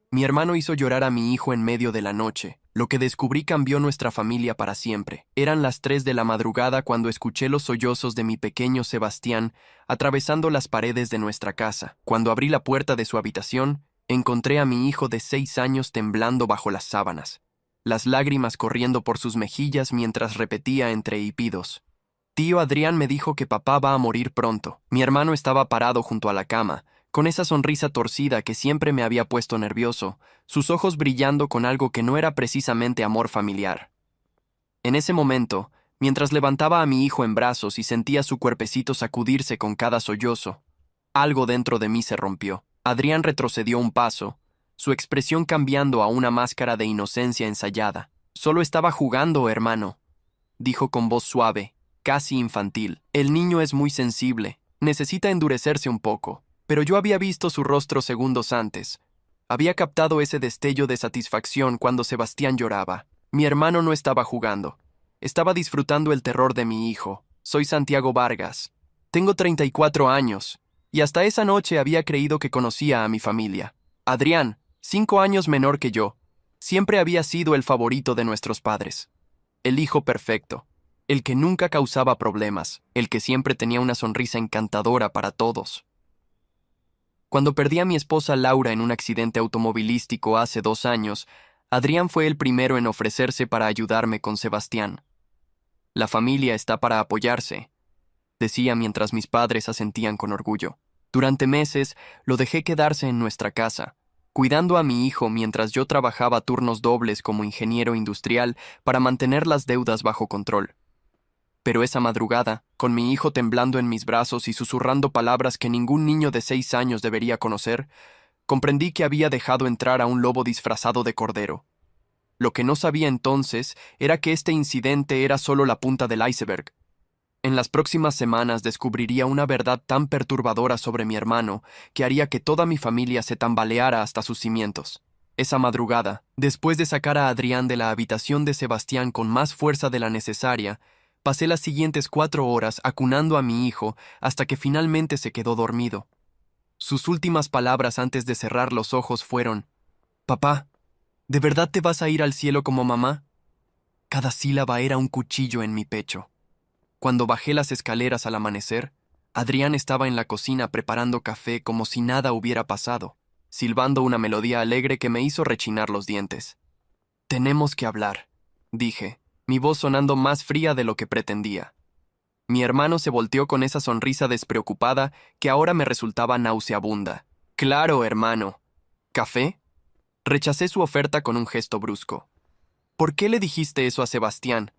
Mi hermano hizo llorar a mi hijo en medio de la noche. Lo que descubrí cambió nuestra familia para siempre. Eran las 3 de la madrugada cuando escuché los sollozos de mi pequeño Sebastián atravesando las paredes de nuestra casa. Cuando abrí la puerta de su habitación, encontré a mi hijo de 6 años temblando bajo las sábanas, las lágrimas corriendo por sus mejillas mientras repetía entre hipidos: Tío Adrián me dijo que papá va a morir pronto. Mi hermano estaba parado junto a la cama, con esa sonrisa torcida que siempre me había puesto nervioso, sus ojos brillando con algo que no era precisamente amor familiar. En ese momento, mientras levantaba a mi hijo en brazos y sentía su cuerpecito sacudirse con cada sollozo, algo dentro de mí se rompió. Adrián retrocedió un paso, su expresión cambiando a una máscara de inocencia ensayada. Solo estaba jugando, hermano, dijo con voz suave, casi infantil. El niño es muy sensible, necesita endurecerse un poco. Pero yo había visto su rostro segundos antes. Había captado ese destello de satisfacción cuando Sebastián lloraba. Mi hermano no estaba jugando. Estaba disfrutando el terror de mi hijo. Soy Santiago Vargas. Tengo 34 años, y hasta esa noche había creído que conocía a mi familia. Adrián, 5 años menor que yo, siempre había sido el favorito de nuestros padres. El hijo perfecto, el que nunca causaba problemas, el que siempre tenía una sonrisa encantadora para todos. Cuando perdí a mi esposa Laura en un accidente automovilístico hace 2 años, Adrián fue el primero en ofrecerse para ayudarme con Sebastián. La familia está para apoyarse, decía mientras mis padres asentían con orgullo. Durante meses lo dejé quedarse en nuestra casa, cuidando a mi hijo mientras yo trabajaba turnos dobles como ingeniero industrial para mantener las deudas bajo control. Pero esa madrugada, con mi hijo temblando en mis brazos y susurrando palabras que ningún niño de 6 años debería conocer, comprendí que había dejado entrar a un lobo disfrazado de cordero. Lo que no sabía entonces era que este incidente era solo la punta del iceberg. En las próximas semanas descubriría una verdad tan perturbadora sobre mi hermano que haría que toda mi familia se tambaleara hasta sus cimientos. Esa madrugada, después de sacar a Adrián de la habitación de Sebastián con más fuerza de la necesaria, pasé las siguientes 4 horas acunando a mi hijo hasta que finalmente se quedó dormido. Sus últimas palabras antes de cerrar los ojos fueron: «Papá, ¿de verdad te vas a ir al cielo como mamá?». Cada sílaba era un cuchillo en mi pecho. Cuando bajé las escaleras al amanecer, Adrián estaba en la cocina preparando café como si nada hubiera pasado, silbando una melodía alegre que me hizo rechinar los dientes. «Tenemos que hablar», dije, mi voz sonando más fría de lo que pretendía. Mi hermano se volteó con esa sonrisa despreocupada que ahora me resultaba nauseabunda. «Claro, hermano. ¿Café?». Rechacé su oferta con un gesto brusco. «¿Por qué le dijiste eso a Sebastián?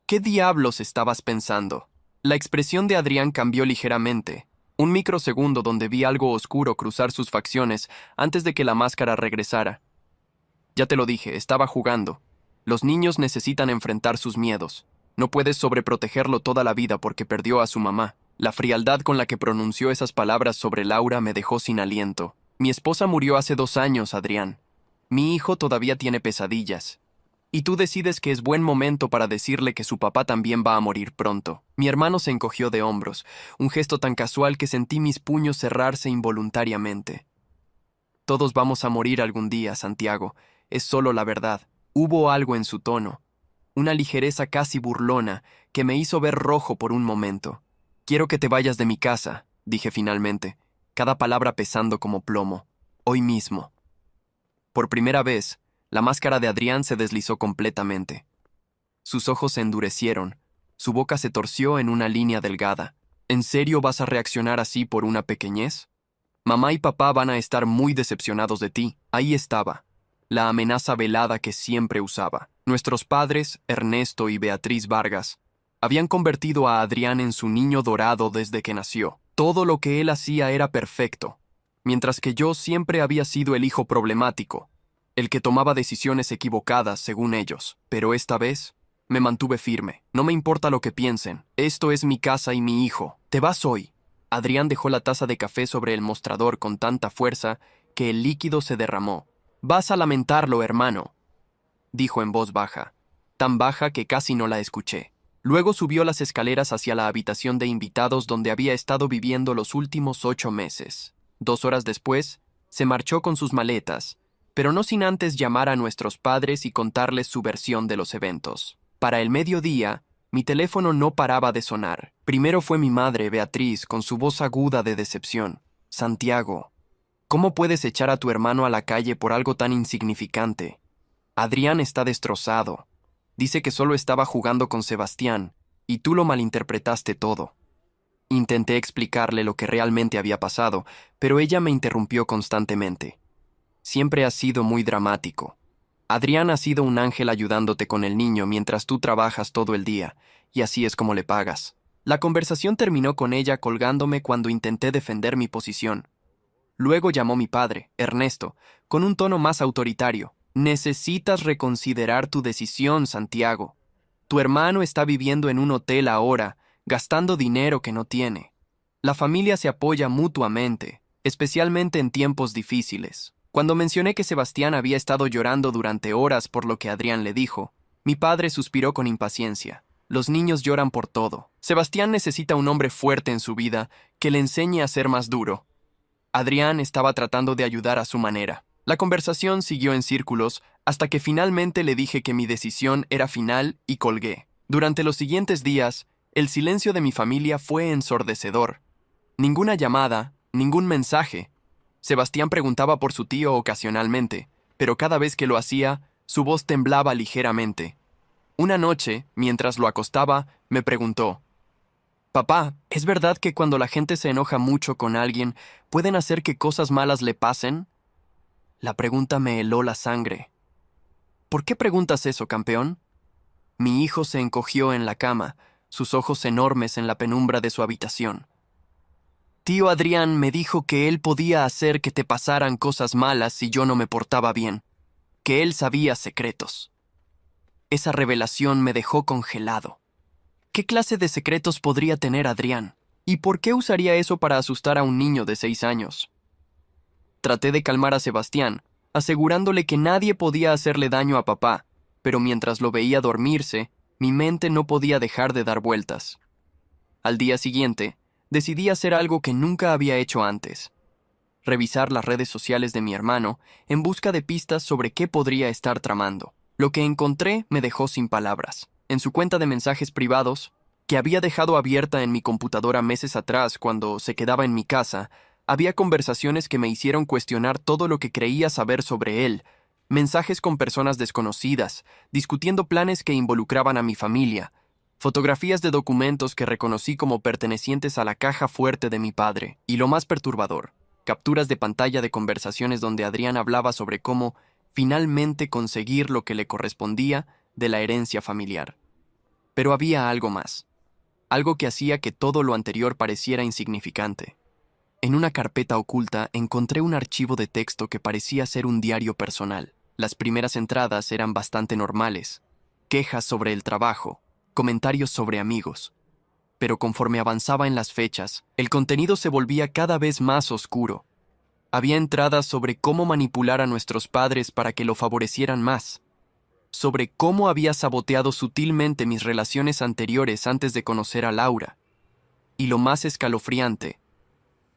¿Qué diablos estabas pensando?». La expresión de Adrián cambió ligeramente. Un microsegundo donde vi algo oscuro cruzar sus facciones antes de que la máscara regresara. «Ya te lo dije, estaba jugando. Los niños necesitan enfrentar sus miedos. No puedes sobreprotegerlo toda la vida porque perdió a su mamá». La frialdad con la que pronunció esas palabras sobre Laura me dejó sin aliento. Mi esposa murió hace 2 años, Adrián. Mi hijo todavía tiene pesadillas. Y tú decides que es buen momento para decirle que su papá también va a morir pronto. Mi hermano se encogió de hombros, un gesto tan casual que sentí mis puños cerrarse involuntariamente. «Todos vamos a morir algún día, Santiago. Es solo la verdad». Hubo algo en su tono, una ligereza casi burlona, que me hizo ver rojo por un momento. «Quiero que te vayas de mi casa», dije finalmente, cada palabra pesando como plomo. «Hoy mismo». Por primera vez, la máscara de Adrián se deslizó completamente. Sus ojos se endurecieron, su boca se torció en una línea delgada. «¿En serio vas a reaccionar así por una pequeñez? Mamá y papá van a estar muy decepcionados de ti». Ahí estaba, la amenaza velada que siempre usaba. Nuestros padres, Ernesto y Beatriz Vargas, habían convertido a Adrián en su niño dorado desde que nació. Todo lo que él hacía era perfecto, mientras que yo siempre había sido el hijo problemático, el que tomaba decisiones equivocadas según ellos. Pero esta vez me mantuve firme. «No me importa lo que piensen. Esto es mi casa y mi hijo. Te vas hoy». Adrián dejó la taza de café sobre el mostrador con tanta fuerza que el líquido se derramó. «Vas a lamentarlo, hermano», dijo en voz baja, tan baja que casi no la escuché. Luego subió las escaleras hacia la habitación de invitados donde había estado viviendo los últimos 8 meses. 2 horas después, se marchó con sus maletas, pero no sin antes llamar a nuestros padres y contarles su versión de los eventos. Para el mediodía, mi teléfono no paraba de sonar. Primero fue mi madre, Beatriz, con su voz aguda de decepción. Santiago, ¿cómo puedes echar a tu hermano a la calle por algo tan insignificante? Adrián está destrozado. Dice que solo estaba jugando con Sebastián, y tú lo malinterpretaste todo. Intenté explicarle lo que realmente había pasado, pero ella me interrumpió constantemente. Siempre has sido muy dramático. Adrián ha sido un ángel ayudándote con el niño mientras tú trabajas todo el día, y así es como le pagas. La conversación terminó con ella colgándome cuando intenté defender mi posición. Luego llamó mi padre, Ernesto, con un tono más autoritario. Necesitas reconsiderar tu decisión, Santiago. Tu hermano está viviendo en un hotel ahora, gastando dinero que no tiene. La familia se apoya mutuamente, especialmente en tiempos difíciles. Cuando mencioné que Sebastián había estado llorando durante horas por lo que Adrián le dijo, mi padre suspiró con impaciencia. Los niños lloran por todo. Sebastián necesita un hombre fuerte en su vida que le enseñe a ser más duro. Adrián estaba tratando de ayudar a su manera. La conversación siguió en círculos hasta que finalmente le dije que mi decisión era final y colgué. Durante los siguientes días, el silencio de mi familia fue ensordecedor. Ninguna llamada, ningún mensaje. Sebastián preguntaba por su tío ocasionalmente, pero cada vez que lo hacía, su voz temblaba ligeramente. Una noche, mientras lo acostaba, me preguntó: «Papá, ¿es verdad que cuando la gente se enoja mucho con alguien, pueden hacer que cosas malas le pasen?» La pregunta me heló la sangre. «¿Por qué preguntas eso, campeón?» Mi hijo se encogió en la cama, sus ojos enormes en la penumbra de su habitación. «Tío Adrián me dijo que él podía hacer que te pasaran cosas malas si yo no me portaba bien, que él sabía secretos». Esa revelación me dejó congelado. ¿Qué clase de secretos podría tener Adrián? ¿Y por qué usaría eso para asustar a un niño de 6 años? Traté de calmar a Sebastián, asegurándole que nadie podía hacerle daño a papá, pero mientras lo veía dormirse, mi mente no podía dejar de dar vueltas. Al día siguiente, decidí hacer algo que nunca había hecho antes: revisar las redes sociales de mi hermano en busca de pistas sobre qué podría estar tramando. Lo que encontré me dejó sin palabras. En su cuenta de mensajes privados, que había dejado abierta en mi computadora meses atrás cuando se quedaba en mi casa, había conversaciones que me hicieron cuestionar todo lo que creía saber sobre él, mensajes con personas desconocidas, discutiendo planes que involucraban a mi familia, fotografías de documentos que reconocí como pertenecientes a la caja fuerte de mi padre, y lo más perturbador, capturas de pantalla de conversaciones donde Adrián hablaba sobre cómo finalmente conseguir lo que le correspondía de la herencia familiar. Pero había algo más, algo que hacía que todo lo anterior pareciera insignificante. En una carpeta oculta encontré un archivo de texto que parecía ser un diario personal. Las primeras entradas eran bastante normales: quejas sobre el trabajo, comentarios sobre amigos. Pero conforme avanzaba en las fechas, el contenido se volvía cada vez más oscuro. Había entradas sobre cómo manipular a nuestros padres para que lo favorecieran más, sobre cómo había saboteado sutilmente mis relaciones anteriores antes de conocer a Laura. Y lo más escalofriante,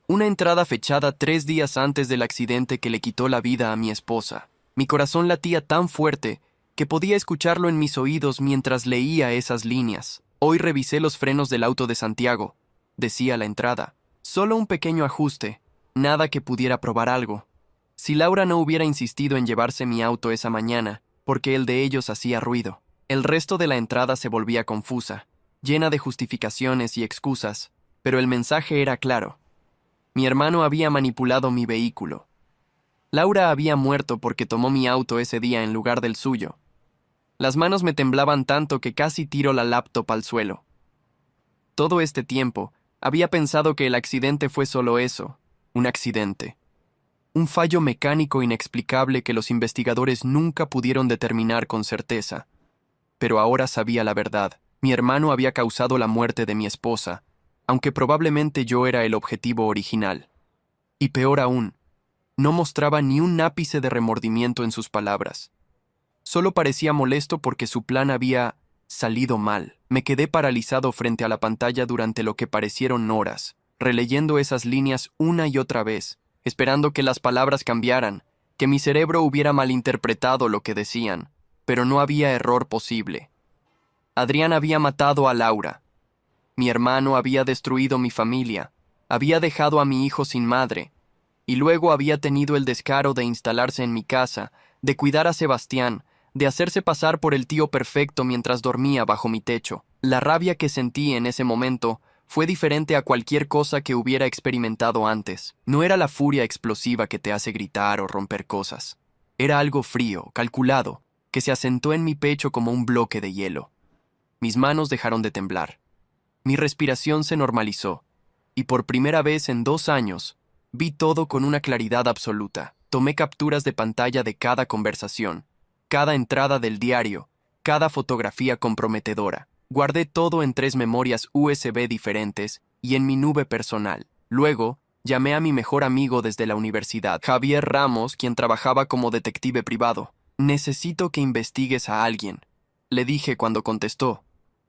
una entrada fechada 3 días antes del accidente que le quitó la vida a mi esposa. Mi corazón latía tan fuerte que podía escucharlo en mis oídos mientras leía esas líneas. «Hoy revisé los frenos del auto de Santiago», decía la entrada. «Solo un pequeño ajuste, nada que pudiera probar algo. Si Laura no hubiera insistido en llevarse mi auto esa mañana, porque el de ellos hacía ruido». El resto de la entrada se volvía confusa, llena de justificaciones y excusas, pero el mensaje era claro. Mi hermano había manipulado mi vehículo. Laura había muerto porque tomó mi auto ese día en lugar del suyo. Las manos me temblaban tanto que casi tiro la laptop al suelo. Todo este tiempo, había pensado que el accidente fue solo eso, un accidente. Un fallo mecánico inexplicable que los investigadores nunca pudieron determinar con certeza. Pero ahora sabía la verdad. Mi hermano había causado la muerte de mi esposa, aunque probablemente yo era el objetivo original. Y peor aún, no mostraba ni un ápice de remordimiento en sus palabras. Solo parecía molesto porque su plan había salido mal. Me quedé paralizado frente a la pantalla durante lo que parecieron horas, releyendo esas líneas una y otra vez, esperando que las palabras cambiaran, que mi cerebro hubiera malinterpretado lo que decían, pero no había error posible. Adrián había matado a Laura. Mi hermano había destruido mi familia, había dejado a mi hijo sin madre, y luego había tenido el descaro de instalarse en mi casa, de cuidar a Sebastián, de hacerse pasar por el tío perfecto mientras dormía bajo mi techo. La rabia que sentí en ese momento fue diferente a cualquier cosa que hubiera experimentado antes. No era la furia explosiva que te hace gritar o romper cosas. Era algo frío, calculado, que se asentó en mi pecho como un bloque de hielo. Mis manos dejaron de temblar. Mi respiración se normalizó, y por primera vez en 2 años, vi todo con una claridad absoluta. Tomé capturas de pantalla de cada conversación, cada entrada del diario, cada fotografía comprometedora. Guardé todo en 3 memorias USB diferentes y en mi nube personal. Luego, llamé a mi mejor amigo desde la universidad, Javier Ramos, quien trabajaba como detective privado. «Necesito que investigues a alguien», le dije cuando contestó,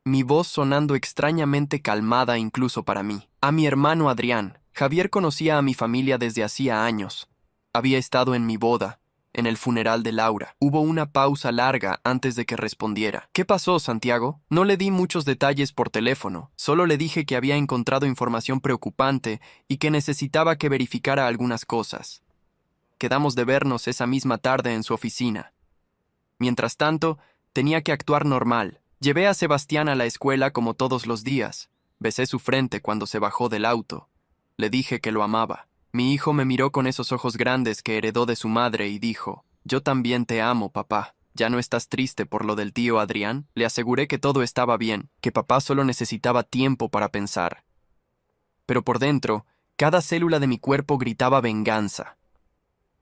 mi voz sonando extrañamente calmada incluso para mí. A mi hermano Adrián. Javier conocía a mi familia desde hacía años. Había estado en mi boda, en el funeral de Laura. Hubo una pausa larga antes de que respondiera. «¿Qué pasó, Santiago?» No le di muchos detalles por teléfono, solo le dije que había encontrado información preocupante y que necesitaba que verificara algunas cosas. Quedamos de vernos esa misma tarde en su oficina. Mientras tanto, tenía que actuar normal. Llevé a Sebastián a la escuela como todos los días. Besé su frente cuando se bajó del auto. Le dije que lo amaba. Mi hijo me miró con esos ojos grandes que heredó de su madre y dijo, «Yo también te amo, papá. ¿Ya no estás triste por lo del tío Adrián?» Le aseguré que todo estaba bien, que papá solo necesitaba tiempo para pensar. Pero por dentro, cada célula de mi cuerpo gritaba venganza.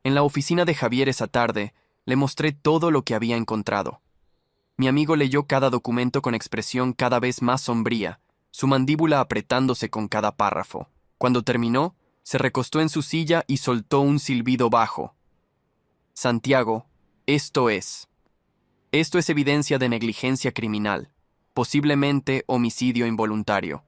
En la oficina de Javier esa tarde, le mostré todo lo que había encontrado. Mi amigo leyó cada documento con expresión cada vez más sombría, su mandíbula apretándose con cada párrafo. Cuando terminó, se recostó en su silla y soltó un silbido bajo. «Santiago, esto es evidencia de negligencia criminal, posiblemente homicidio involuntario.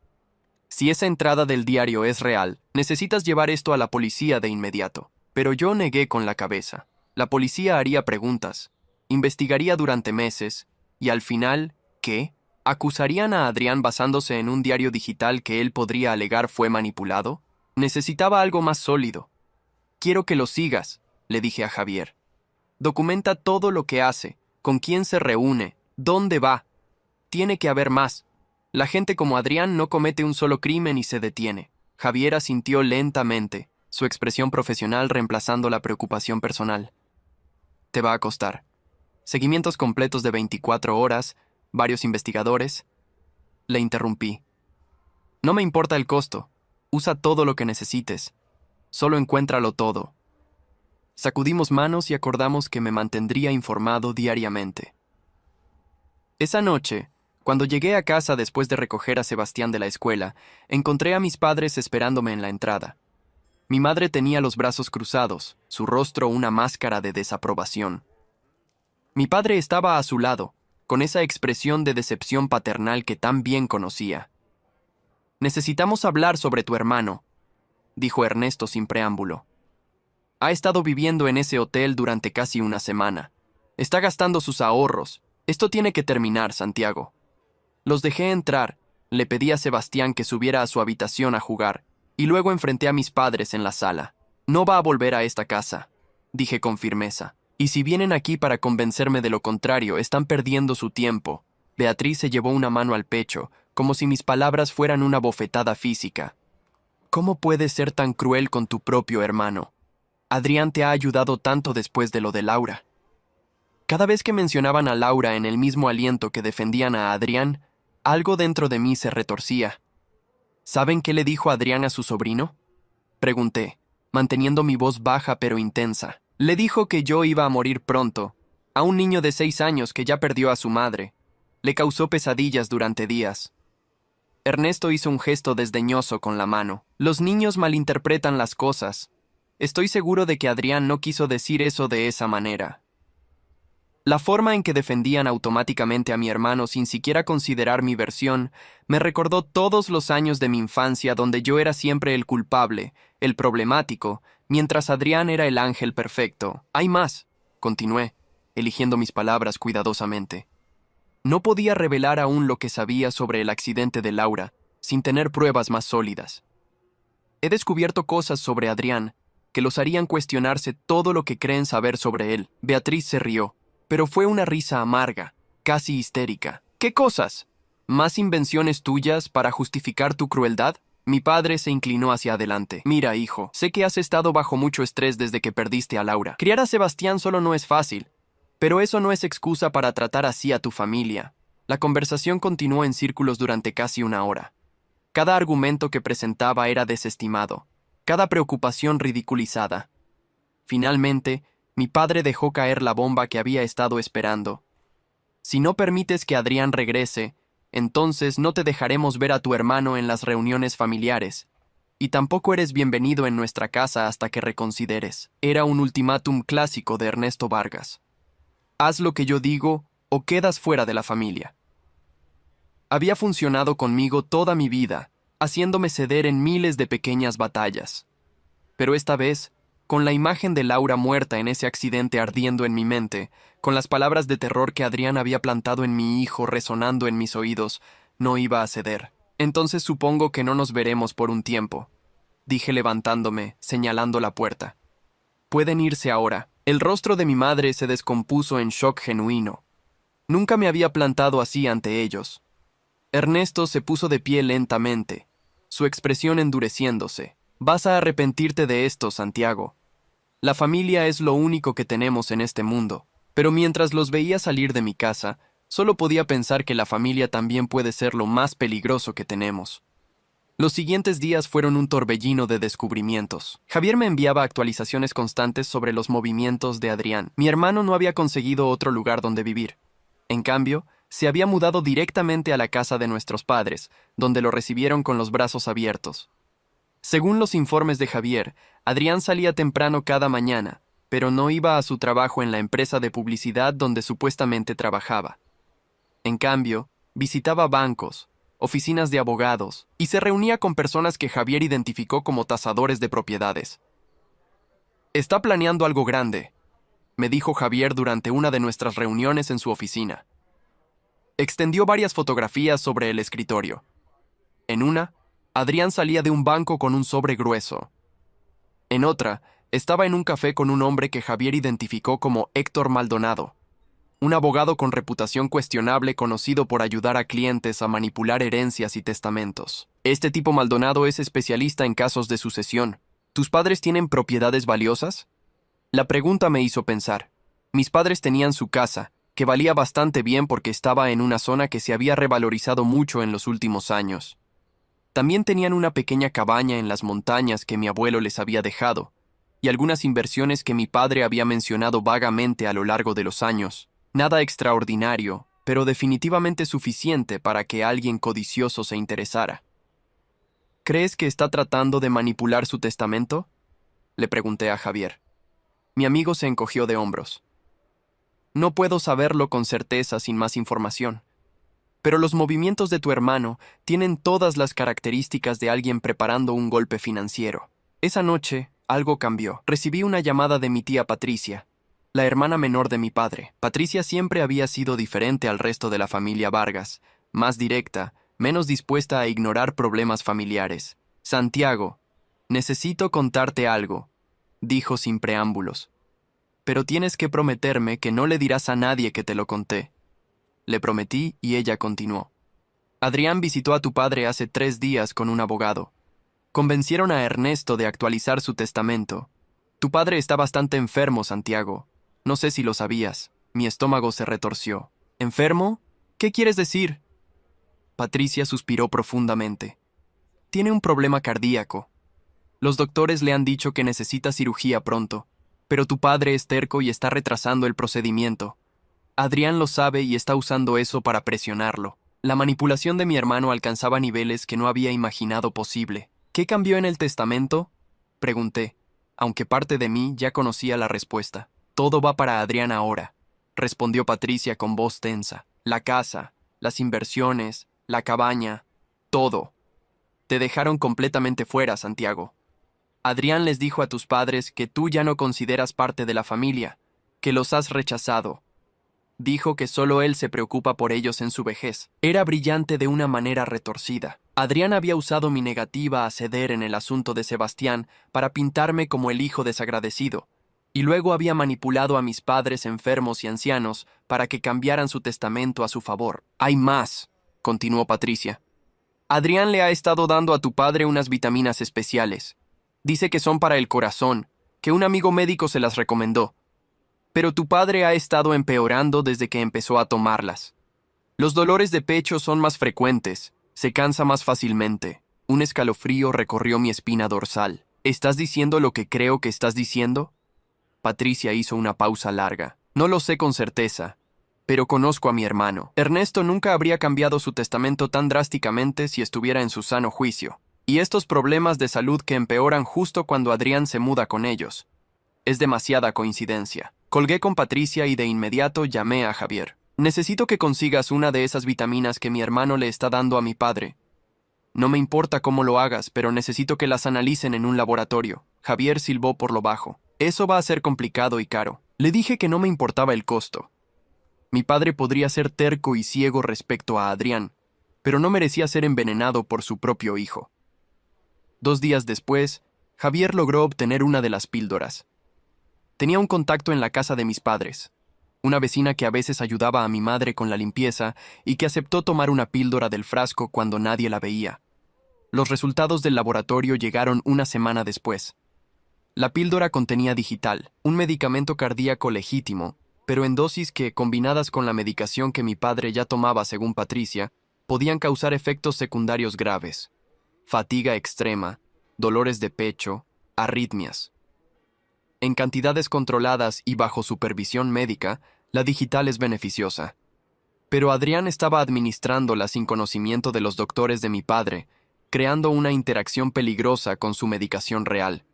Si esa entrada del diario es real, necesitas llevar esto a la policía de inmediato». Pero yo negué con la cabeza. La policía haría preguntas, investigaría durante meses, y al final, ¿qué? ¿Acusarían a Adrián basándose en un diario digital que él podría alegar fue manipulado? Necesitaba algo más sólido. «Quiero que lo sigas», le dije a Javier. «Documenta todo lo que hace, con quién se reúne, dónde va. Tiene que haber más. La gente como Adrián no comete un solo crimen y se detiene». Javier asintió lentamente, su expresión profesional reemplazando la preocupación personal. «Te va a costar. Seguimientos completos de 24 horas, varios investigadores». Le interrumpí. «No me importa el costo. Usa todo lo que necesites. Solo encuéntralo todo». Sacudimos manos y acordamos que me mantendría informado diariamente. Esa noche, cuando llegué a casa después de recoger a Sebastián de la escuela, encontré a mis padres esperándome en la entrada. Mi madre tenía los brazos cruzados, su rostro una máscara de desaprobación. Mi padre estaba a su lado, con esa expresión de decepción paternal que tan bien conocía. «Necesitamos hablar sobre tu hermano», dijo Ernesto sin preámbulo. «Ha estado viviendo en ese hotel durante casi una semana. Está gastando sus ahorros. Esto tiene que terminar, Santiago». Los dejé entrar, le pedí a Sebastián que subiera a su habitación a jugar, y luego enfrenté a mis padres en la sala. «No va a volver a esta casa», dije con firmeza. «Y si vienen aquí para convencerme de lo contrario, están perdiendo su tiempo». Beatriz se llevó una mano al pecho, como si mis palabras fueran una bofetada física. «¿Cómo puedes ser tan cruel con tu propio hermano? Adrián te ha ayudado tanto después de lo de Laura». Cada vez que mencionaban a Laura en el mismo aliento que defendían a Adrián, algo dentro de mí se retorcía. «¿Saben qué le dijo Adrián a su sobrino?», pregunté, manteniendo mi voz baja pero intensa. «Le dijo que yo iba a morir pronto, a un niño de 6 años que ya perdió a su madre. Le causó pesadillas durante días». Ernesto hizo un gesto desdeñoso con la mano. «Los niños malinterpretan las cosas. Estoy seguro de que Adrián no quiso decir eso de esa manera». La forma en que defendían automáticamente a mi hermano sin siquiera considerar mi versión me recordó todos los años de mi infancia donde yo era siempre el culpable, el problemático, mientras Adrián era el ángel perfecto. Hay más, continué, eligiendo mis palabras cuidadosamente. No podía revelar aún lo que sabía sobre el accidente de Laura, sin tener pruebas más sólidas. He descubierto cosas sobre Adrián que los harían cuestionarse todo lo que creen saber sobre él. Beatriz se rió, pero fue una risa amarga, casi histérica. ¿Qué cosas? ¿Más invenciones tuyas para justificar tu crueldad? Mi padre se inclinó hacia adelante. Mira, hijo, sé que has estado bajo mucho estrés desde que perdiste a Laura. Criar a Sebastián solo no es fácil, pero eso no es excusa para tratar así a tu familia. La conversación continuó en círculos durante casi una hora. Cada argumento que presentaba era desestimado, cada preocupación ridiculizada. Finalmente, mi padre dejó caer la bomba que había estado esperando. Si no permites que Adrián regrese, entonces no te dejaremos ver a tu hermano en las reuniones familiares, y tampoco eres bienvenido en nuestra casa hasta que reconsideres. Era un ultimátum clásico de Ernesto Vargas. Haz lo que yo digo o quedas fuera de la familia. Había funcionado conmigo toda mi vida, haciéndome ceder en miles de pequeñas batallas. Pero esta vez, con la imagen de Laura muerta en ese accidente ardiendo en mi mente, con las palabras de terror que Adrián había plantado en mi hijo resonando en mis oídos, no iba a ceder. Entonces supongo que no nos veremos por un tiempo, dije levantándome, señalando la puerta. Pueden irse ahora. El rostro de mi madre se descompuso en shock genuino. Nunca me había plantado así ante ellos. Ernesto se puso de pie lentamente, su expresión endureciéndose. Vas a arrepentirte de esto, Santiago. La familia es lo único que tenemos en este mundo, pero mientras los veía salir de mi casa, solo podía pensar que la familia también puede ser lo más peligroso que tenemos. Los siguientes días fueron un torbellino de descubrimientos. Javier me enviaba actualizaciones constantes sobre los movimientos de Adrián. Mi hermano no había conseguido otro lugar donde vivir. En cambio, se había mudado directamente a la casa de nuestros padres, donde lo recibieron con los brazos abiertos. Según los informes de Javier, Adrián salía temprano cada mañana, pero no iba a su trabajo en la empresa de publicidad donde supuestamente trabajaba. En cambio, visitaba bancos, oficinas de abogados, y se reunía con personas que Javier identificó como tasadores de propiedades. Está planeando algo grande, me dijo Javier durante una de nuestras reuniones en su oficina. Extendió varias fotografías sobre el escritorio. En una, Adrián salía de un banco con un sobre grueso. En otra, estaba en un café con un hombre que Javier identificó como Héctor Maldonado, un abogado con reputación cuestionable conocido por ayudar a clientes a manipular herencias y testamentos. Este tipo Maldonado es especialista en casos de sucesión. ¿Tus padres tienen propiedades valiosas? La pregunta me hizo pensar. Mis padres tenían su casa, que valía bastante bien porque estaba en una zona que se había revalorizado mucho en los últimos años. También tenían una pequeña cabaña en las montañas que mi abuelo les había dejado, y algunas inversiones que mi padre había mencionado vagamente a lo largo de los años. Nada extraordinario, pero definitivamente suficiente para que alguien codicioso se interesara. ¿Crees que está tratando de manipular su testamento?, le pregunté a Javier. Mi amigo se encogió de hombros. No puedo saberlo con certeza sin más información. Pero los movimientos de tu hermano tienen todas las características de alguien preparando un golpe financiero. Esa noche, algo cambió. Recibí una llamada de mi tía Patricia, la hermana menor de mi padre. Patricia siempre había sido diferente al resto de la familia Vargas, más directa, menos dispuesta a ignorar problemas familiares. Santiago, necesito contarte algo, dijo sin preámbulos. Pero tienes que prometerme que no le dirás a nadie que te lo conté. Le prometí y ella continuó. Adrián visitó a tu padre hace 3 días con un abogado. Convencieron a Ernesto de actualizar su testamento. Tu padre está bastante enfermo, Santiago. No sé si lo sabías. Mi estómago se retorció. ¿Enfermo? ¿Qué quieres decir? Patricia suspiró profundamente. Tiene un problema cardíaco. Los doctores le han dicho que necesita cirugía pronto, pero tu padre es terco y está retrasando el procedimiento. Adrián lo sabe y está usando eso para presionarlo. La manipulación de mi hermano alcanzaba niveles que no había imaginado posible. ¿Qué cambió en el testamento?, pregunté, aunque parte de mí ya conocía la respuesta. Todo va para Adrián ahora, respondió Patricia con voz tensa. La casa, las inversiones, la cabaña, todo. Te dejaron completamente fuera, Santiago. Adrián les dijo a tus padres que tú ya no consideras parte de la familia, que los has rechazado. Dijo que solo él se preocupa por ellos en su vejez. Era brillante de una manera retorcida. Adrián había usado mi negativa a ceder en el asunto de Sebastián para pintarme como el hijo desagradecido, y luego había manipulado a mis padres enfermos y ancianos para que cambiaran su testamento a su favor. Hay más, continuó Patricia. Adrián le ha estado dando a tu padre unas vitaminas especiales. Dice que son para el corazón, que un amigo médico se las recomendó. Pero tu padre ha estado empeorando desde que empezó a tomarlas. Los dolores de pecho son más frecuentes, se cansa más fácilmente. Un escalofrío recorrió mi espina dorsal. ¿Estás diciendo lo que creo que estás diciendo? Patricia hizo una pausa larga. No lo sé con certeza, pero conozco a mi hermano. Ernesto nunca habría cambiado su testamento tan drásticamente si estuviera en su sano juicio. Y estos problemas de salud que empeoran justo cuando Adrián se muda con ellos. Es demasiada coincidencia. Colgué con Patricia y de inmediato llamé a Javier. Necesito que consigas una de esas vitaminas que mi hermano le está dando a mi padre. No me importa cómo lo hagas, pero necesito que las analicen en un laboratorio. Javier silbó por lo bajo. Eso va a ser complicado y caro. Le dije que no me importaba el costo. Mi padre podría ser terco y ciego respecto a Adrián, pero no merecía ser envenenado por su propio hijo. 2 días después, Javier logró obtener una de las píldoras. Tenía un contacto en la casa de mis padres, una vecina que a veces ayudaba a mi madre con la limpieza y que aceptó tomar una píldora del frasco cuando nadie la veía. Los resultados del laboratorio llegaron una semana después. La píldora contenía digital, un medicamento cardíaco legítimo, pero en dosis que, combinadas con la medicación que mi padre ya tomaba según Patricia, podían causar efectos secundarios graves: fatiga extrema, dolores de pecho, arritmias. En cantidades controladas y bajo supervisión médica, la digital es beneficiosa. Pero Adrián estaba administrándola sin conocimiento de los doctores de mi padre, creando una interacción peligrosa con su medicación real.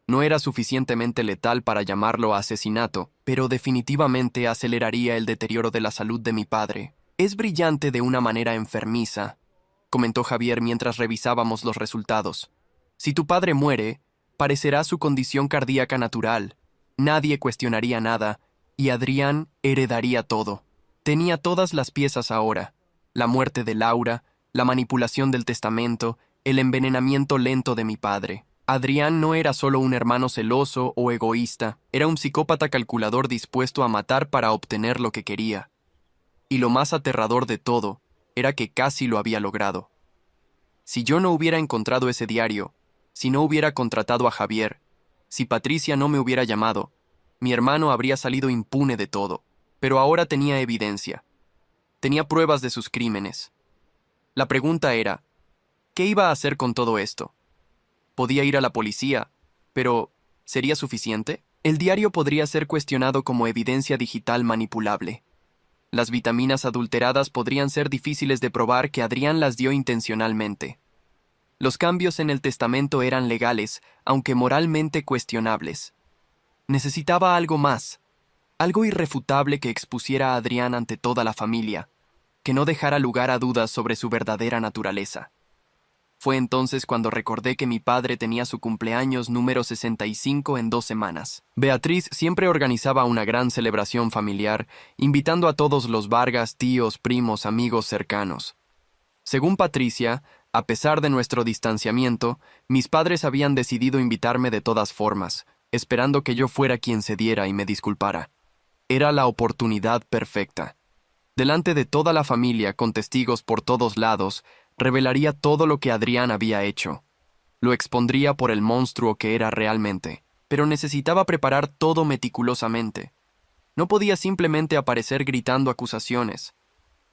No era suficientemente letal para llamarlo asesinato, pero definitivamente aceleraría el deterioro de la salud de mi padre. Es brillante de una manera enfermiza, comentó Javier mientras revisábamos los resultados. Si tu padre muere, parecerá su condición cardíaca natural. Nadie cuestionaría nada, y Adrián heredaría todo. Tenía todas las piezas ahora: la muerte de Laura, la manipulación del testamento, el envenenamiento lento de mi padre. Adrián no era solo un hermano celoso o egoísta, era un psicópata calculador dispuesto a matar para obtener lo que quería. Y lo más aterrador de todo era que casi lo había logrado. Si yo no hubiera encontrado ese diario, si no hubiera contratado a Javier, si Patricia no me hubiera llamado, mi hermano habría salido impune de todo. Pero ahora tenía evidencia. Tenía pruebas de sus crímenes. La pregunta era, ¿qué iba a hacer con todo esto? Podía ir a la policía, pero ¿sería suficiente? El diario podría ser cuestionado como evidencia digital manipulable. Las vitaminas adulteradas podrían ser difíciles de probar que Adrián las dio intencionalmente. Los cambios en el testamento eran legales, aunque moralmente cuestionables. Necesitaba algo más, algo irrefutable que expusiera a Adrián ante toda la familia, que no dejara lugar a dudas sobre su verdadera naturaleza. Fue entonces cuando recordé que mi padre tenía su cumpleaños número 65 en 2 semanas. Beatriz siempre organizaba una gran celebración familiar, invitando a todos los Vargas, tíos, primos, amigos cercanos. Según Patricia, a pesar de nuestro distanciamiento, mis padres habían decidido invitarme de todas formas, esperando que yo fuera quien cediera y me disculpara. Era la oportunidad perfecta. Delante de toda la familia, con testigos por todos lados, revelaría todo lo que Adrián había hecho. Lo expondría por el monstruo que era realmente, pero necesitaba preparar todo meticulosamente. No podía simplemente aparecer gritando acusaciones.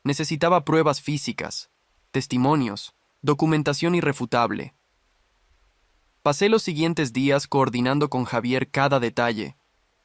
Necesitaba pruebas físicas, testimonios, documentación irrefutable. Pasé los siguientes días coordinando con Javier cada detalle.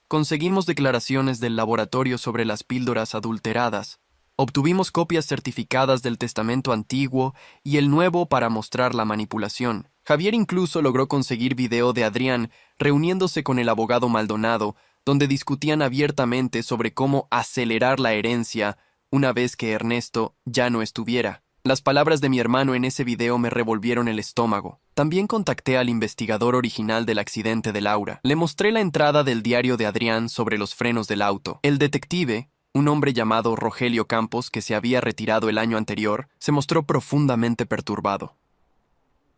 Conseguimos declaraciones del laboratorio sobre las píldoras adulteradas. Obtuvimos copias certificadas del testamento antiguo y el nuevo para mostrar la manipulación. Javier incluso logró conseguir video de Adrián reuniéndose con el abogado Maldonado, donde discutían abiertamente sobre cómo acelerar la herencia una vez que Ernesto ya no estuviera. Las palabras de mi hermano en ese video me revolvieron el estómago. También contacté al investigador original del accidente de Laura. Le mostré la entrada del diario de Adrián sobre los frenos del auto. El detective, un hombre llamado Rogelio Campos, que se había retirado el año anterior, se mostró profundamente perturbado.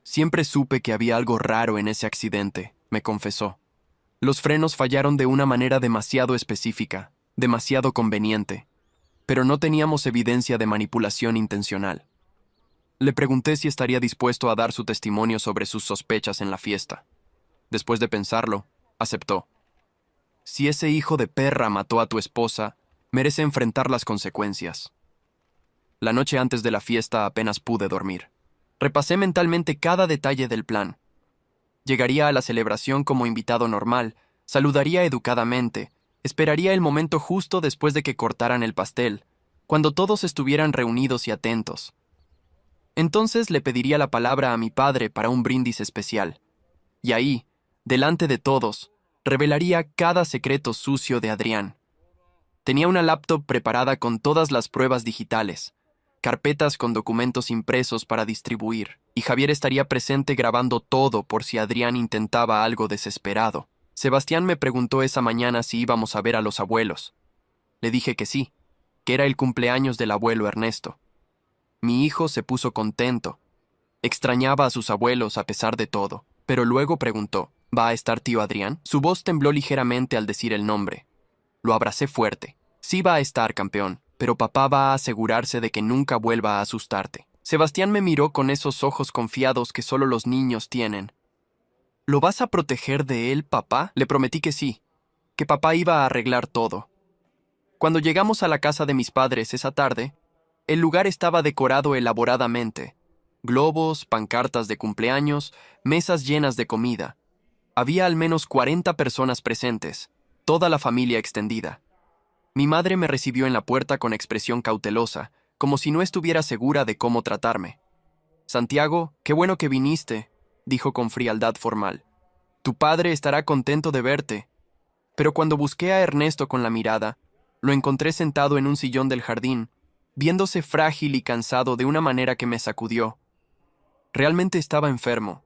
Siempre supe que había algo raro en ese accidente, me confesó. Los frenos fallaron de una manera demasiado específica, demasiado conveniente, pero no teníamos evidencia de manipulación intencional. Le pregunté si estaría dispuesto a dar su testimonio sobre sus sospechas en la fiesta. Después de pensarlo, aceptó. Si ese hijo de perra mató a tu esposa, merece enfrentar las consecuencias. La noche antes de la fiesta apenas pude dormir. Repasé mentalmente cada detalle del plan. Llegaría a la celebración como invitado normal, saludaría educadamente, esperaría el momento justo después de que cortaran el pastel, cuando todos estuvieran reunidos y atentos. Entonces le pediría la palabra a mi padre para un brindis especial. Y ahí, delante de todos, revelaría cada secreto sucio de Adrián. Tenía una laptop preparada con todas las pruebas digitales, carpetas con documentos impresos para distribuir, y Javier estaría presente grabando todo por si Adrián intentaba algo desesperado. Sebastián me preguntó esa mañana si íbamos a ver a los abuelos. Le dije que sí, que era el cumpleaños del abuelo Ernesto. Mi hijo se puso contento. Extrañaba a sus abuelos a pesar de todo, pero luego preguntó, ¿va a estar tío Adrián? Su voz tembló ligeramente al decir el nombre. Lo abracé fuerte. Sí va a estar, campeón, pero papá va a asegurarse de que nunca vuelva a asustarte. Sebastián me miró con esos ojos confiados que solo los niños tienen. ¿Lo vas a proteger de él, papá? Le prometí que sí, que papá iba a arreglar todo. Cuando llegamos a la casa de mis padres esa tarde, el lugar estaba decorado elaboradamente. Globos, pancartas de cumpleaños, mesas llenas de comida. Había al menos 40 personas presentes, toda la familia extendida. Mi madre me recibió en la puerta con expresión cautelosa, como si no estuviera segura de cómo tratarme. «Santiago, qué bueno que viniste», dijo con frialdad formal. «Tu padre estará contento de verte». Pero cuando busqué a Ernesto con la mirada, lo encontré sentado en un sillón del jardín, viéndose frágil y cansado de una manera que me sacudió. Realmente estaba enfermo.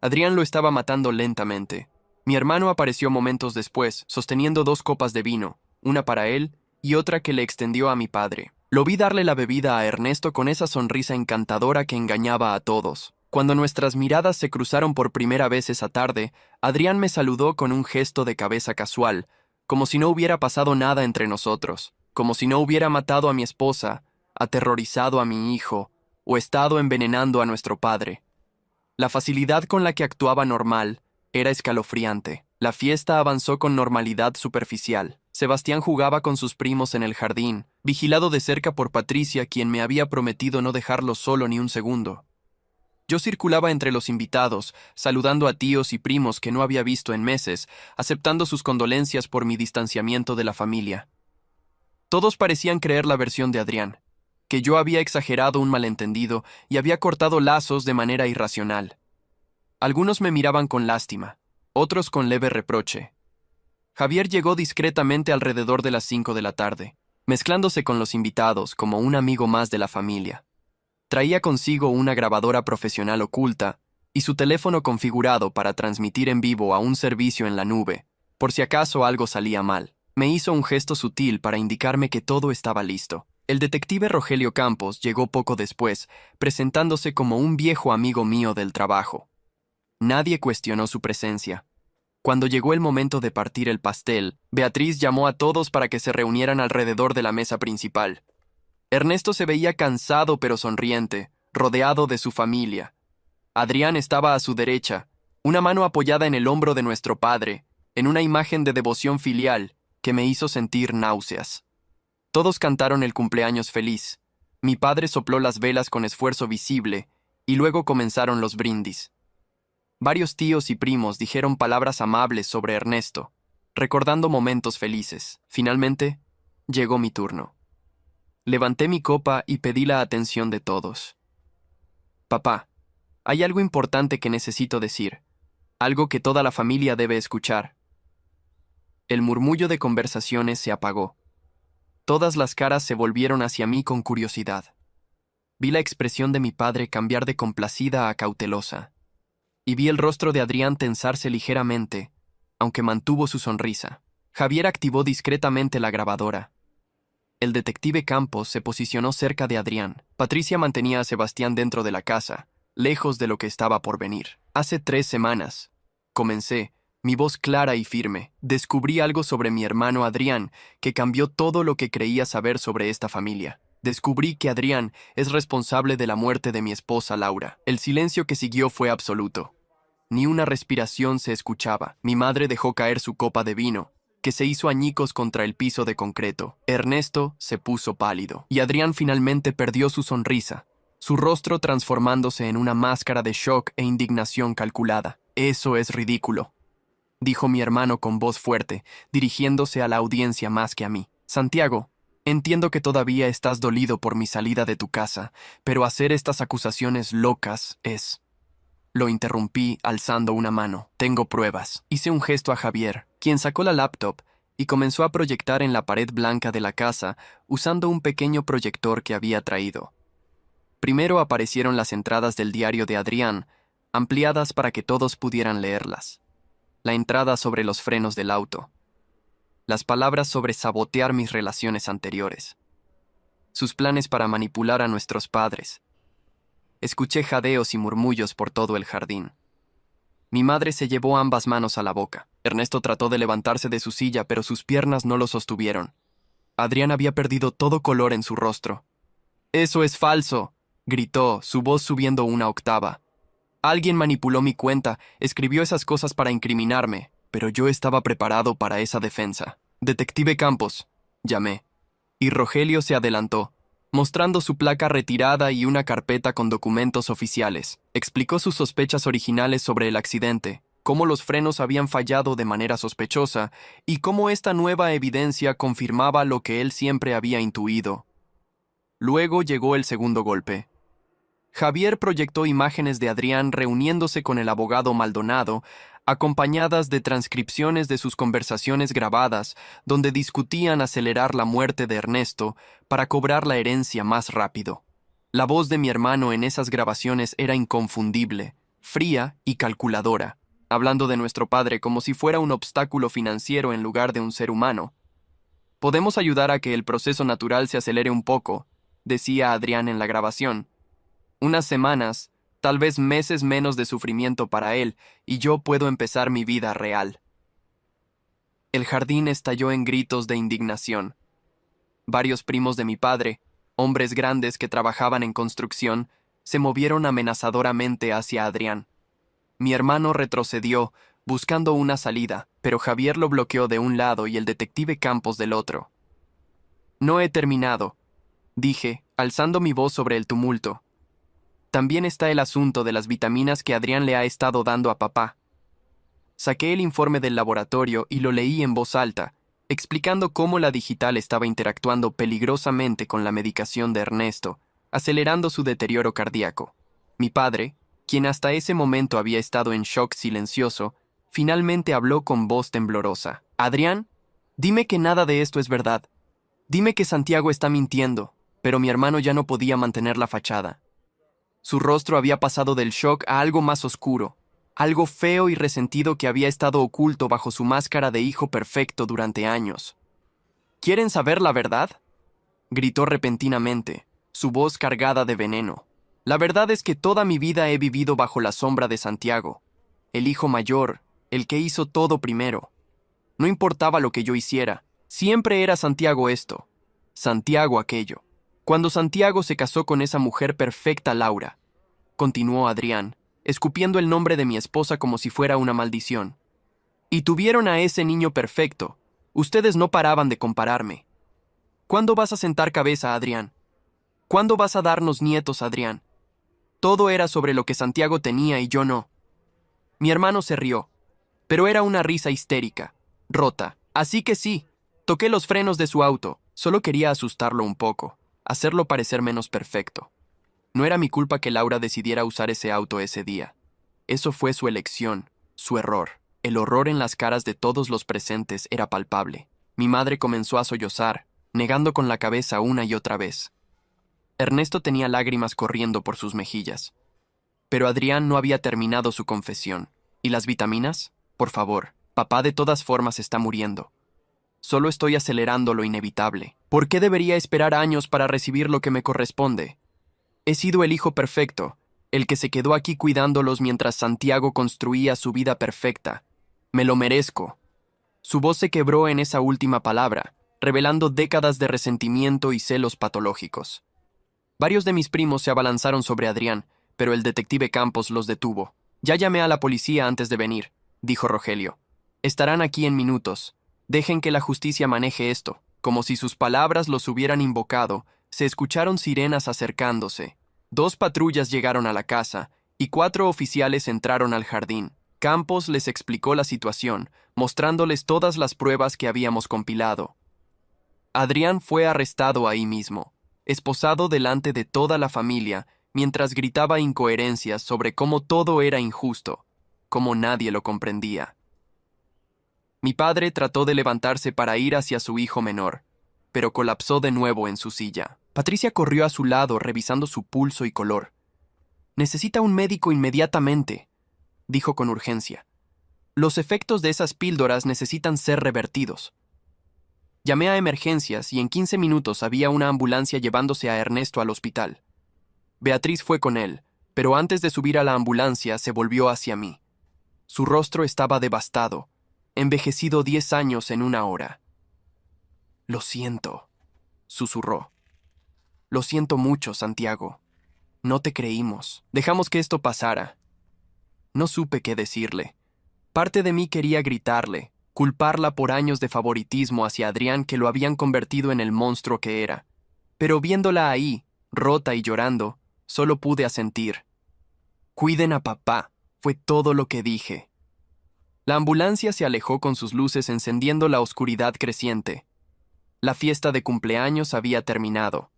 Adrián lo estaba matando lentamente. Mi hermano apareció momentos después, sosteniendo 2 copas de vino, una para él y otra que le extendió a mi padre. Lo vi darle la bebida a Ernesto con esa sonrisa encantadora que engañaba a todos. Cuando nuestras miradas se cruzaron por primera vez esa tarde, Adrián me saludó con un gesto de cabeza casual, como si no hubiera pasado nada entre nosotros, como si no hubiera matado a mi esposa, aterrorizado a mi hijo, o estado envenenando a nuestro padre. La facilidad con la que actuaba normal era escalofriante. La fiesta avanzó con normalidad superficial. Sebastián jugaba con sus primos en el jardín, vigilado de cerca por Patricia, quien me había prometido no dejarlo solo ni un segundo. Yo circulaba entre los invitados, saludando a tíos y primos que no había visto en meses, aceptando sus condolencias por mi distanciamiento de la familia. Todos parecían creer la versión de Adrián, que yo había exagerado un malentendido y había cortado lazos de manera irracional. Algunos me miraban con lástima, otros con leve reproche. Javier llegó discretamente alrededor de las 5 de la tarde, mezclándose con los invitados como un amigo más de la familia. Traía consigo una grabadora profesional oculta y su teléfono configurado para transmitir en vivo a un servicio en la nube, por si acaso algo salía mal. Me hizo un gesto sutil para indicarme que todo estaba listo. El detective Rogelio Campos llegó poco después, presentándose como un viejo amigo mío del trabajo. Nadie cuestionó su presencia. Cuando llegó el momento de partir el pastel, Beatriz llamó a todos para que se reunieran alrededor de la mesa principal. Ernesto se veía cansado pero sonriente, rodeado de su familia. Adrián estaba a su derecha, una mano apoyada en el hombro de nuestro padre, en una imagen de devoción filial que me hizo sentir náuseas. Todos cantaron el cumpleaños feliz. Mi padre sopló las velas con esfuerzo visible y luego comenzaron los brindis. Varios tíos y primos dijeron palabras amables sobre Ernesto, recordando momentos felices. Finalmente, llegó mi turno. Levanté mi copa y pedí la atención de todos. «Papá, hay algo importante que necesito decir, algo que toda la familia debe escuchar». El murmullo de conversaciones se apagó. Todas las caras se volvieron hacia mí con curiosidad. Vi la expresión de mi padre cambiar de complacida a cautelosa, y vi el rostro de Adrián tensarse ligeramente, aunque mantuvo su sonrisa. Javier activó discretamente la grabadora. El detective Campos se posicionó cerca de Adrián. Patricia mantenía a Sebastián dentro de la casa, lejos de lo que estaba por venir. Hace 3 semanas, comencé, mi voz clara y firme, descubrí algo sobre mi hermano Adrián que cambió todo lo que creía saber sobre esta familia. Descubrí que Adrián es responsable de la muerte de mi esposa Laura. El silencio que siguió fue absoluto. Ni una respiración se escuchaba. Mi madre dejó caer su copa de vino, que se hizo añicos contra el piso de concreto. Ernesto se puso pálido, y Adrián finalmente perdió su sonrisa, su rostro transformándose en una máscara de shock e indignación calculada. «Eso es ridículo», dijo mi hermano con voz fuerte, dirigiéndose a la audiencia más que a mí. «Santiago, entiendo que todavía estás dolido por mi salida de tu casa, pero hacer estas acusaciones locas es...». Lo interrumpí alzando una mano. «Tengo pruebas». Hice un gesto a Javier, quien sacó la laptop y comenzó a proyectar en la pared blanca de la casa usando un pequeño proyector que había traído. Primero aparecieron las entradas del diario de Adrián, ampliadas para que todos pudieran leerlas. La entrada sobre los frenos del auto. Las palabras sobre sabotear mis relaciones anteriores. Sus planes para manipular a nuestros padres. Escuché jadeos y murmullos por todo el jardín. Mi madre se llevó ambas manos a la boca. Ernesto trató de levantarse de su silla, pero sus piernas no lo sostuvieron. Adrián había perdido todo color en su rostro. «¡Eso es falso!», gritó, su voz subiendo una octava. «Alguien manipuló mi cuenta, escribió esas cosas para incriminarme, pero yo estaba preparado para esa defensa». «Detective Campos», llamé, y Rogelio se adelantó, mostrando su placa retirada y una carpeta con documentos oficiales. Explicó sus sospechas originales sobre el accidente, cómo los frenos habían fallado de manera sospechosa y cómo esta nueva evidencia confirmaba lo que él siempre había intuido. Luego llegó el segundo golpe. Javier proyectó imágenes de Adrián reuniéndose con el abogado Maldonado, acompañadas de transcripciones de sus conversaciones grabadas, donde discutían acelerar la muerte de Ernesto para cobrar la herencia más rápido. La voz de mi hermano en esas grabaciones era inconfundible, fría y calculadora, hablando de nuestro padre como si fuera un obstáculo financiero en lugar de un ser humano. «Podemos ayudar a que el proceso natural se acelere un poco», decía Adrián en la grabación. «Unas semanas, tal vez meses menos de sufrimiento para él, y yo puedo empezar mi vida real». El jardín estalló en gritos de indignación. Varios primos de mi padre, hombres grandes que trabajaban en construcción, se movieron amenazadoramente hacia Adrián. Mi hermano retrocedió, buscando una salida, pero Javier lo bloqueó de un lado y el detective Campos del otro. «No he terminado», dije, alzando mi voz sobre el tumulto. «También está el asunto de las vitaminas que Adrián le ha estado dando a papá». Saqué el informe del laboratorio y lo leí en voz alta, explicando cómo la digital estaba interactuando peligrosamente con la medicación de Ernesto, acelerando su deterioro cardíaco. Mi padre, quien hasta ese momento había estado en shock silencioso, finalmente habló con voz temblorosa. «Adrián, dime que nada de esto es verdad. Dime que Santiago está mintiendo». Pero mi hermano ya no podía mantener la fachada. Su rostro había pasado del shock a algo más oscuro, algo feo y resentido que había estado oculto bajo su máscara de hijo perfecto durante años. «¿Quieren saber la verdad?», gritó repentinamente, su voz cargada de veneno. «La verdad es que toda mi vida he vivido bajo la sombra de Santiago, el hijo mayor, el que hizo todo primero. No importaba lo que yo hiciera, siempre era Santiago esto, Santiago aquello. Cuando Santiago se casó con esa mujer perfecta Laura», continuó Adrián, escupiendo el nombre de mi esposa como si fuera una maldición, «y tuvieron a ese niño perfecto, ustedes no paraban de compararme. ¿Cuándo vas a sentar cabeza, Adrián? ¿Cuándo vas a darnos nietos, Adrián? Todo era sobre lo que Santiago tenía y yo no». Mi hermano se rió, pero era una risa histérica, rota. Así que sí, toqué los frenos de su auto, solo quería asustarlo un poco, hacerlo parecer menos perfecto. No era mi culpa que Laura decidiera usar ese auto ese día. Eso fue su elección, su error. El horror en las caras de todos los presentes era palpable. Mi madre comenzó a sollozar, negando con la cabeza una y otra vez. Ernesto tenía lágrimas corriendo por sus mejillas. Pero Adrián no había terminado su confesión. ¿Y las vitaminas? Por favor, papá de todas formas está muriendo. Solo estoy acelerando lo inevitable. ¿Por qué debería esperar años para recibir lo que me corresponde? He sido el hijo perfecto, el que se quedó aquí cuidándolos mientras Santiago construía su vida perfecta. Me lo merezco. Su voz se quebró en esa última palabra, revelando décadas de resentimiento y celos patológicos. Varios de mis primos se abalanzaron sobre Adrián, pero el detective Campos los detuvo. Ya llamé a la policía antes de venir, dijo Rogelio. Estarán aquí en minutos. Dejen que la justicia maneje esto. Como si sus palabras los hubieran invocado, se escucharon sirenas acercándose. 2 patrullas llegaron a la casa, y 4 oficiales entraron al jardín. Campos les explicó la situación, mostrándoles todas las pruebas que habíamos compilado. Adrián fue arrestado ahí mismo, esposado delante de toda la familia, mientras gritaba incoherencias sobre cómo todo era injusto, cómo nadie lo comprendía. Mi padre trató de levantarse para ir hacia su hijo menor, pero colapsó de nuevo en su silla. Patricia corrió a su lado revisando su pulso y color. «Necesita un médico inmediatamente», dijo con urgencia. «Los efectos de esas píldoras necesitan ser revertidos». Llamé a emergencias y en 15 minutos había una ambulancia llevándose a Ernesto al hospital. Beatriz fue con él, pero antes de subir a la ambulancia se volvió hacia mí. Su rostro estaba devastado, envejecido 10 años en una hora. «Lo siento», susurró. «Lo siento mucho, Santiago. No te creímos. Dejamos que esto pasara». No supe qué decirle. Parte de mí quería gritarle, culparla por años de favoritismo hacia Adrián que lo habían convertido en el monstruo que era. Pero viéndola ahí, rota y llorando, solo pude asentir. «Cuiden a papá», fue todo lo que dije. La ambulancia se alejó con sus luces encendiendo la oscuridad creciente. La fiesta de cumpleaños había terminado.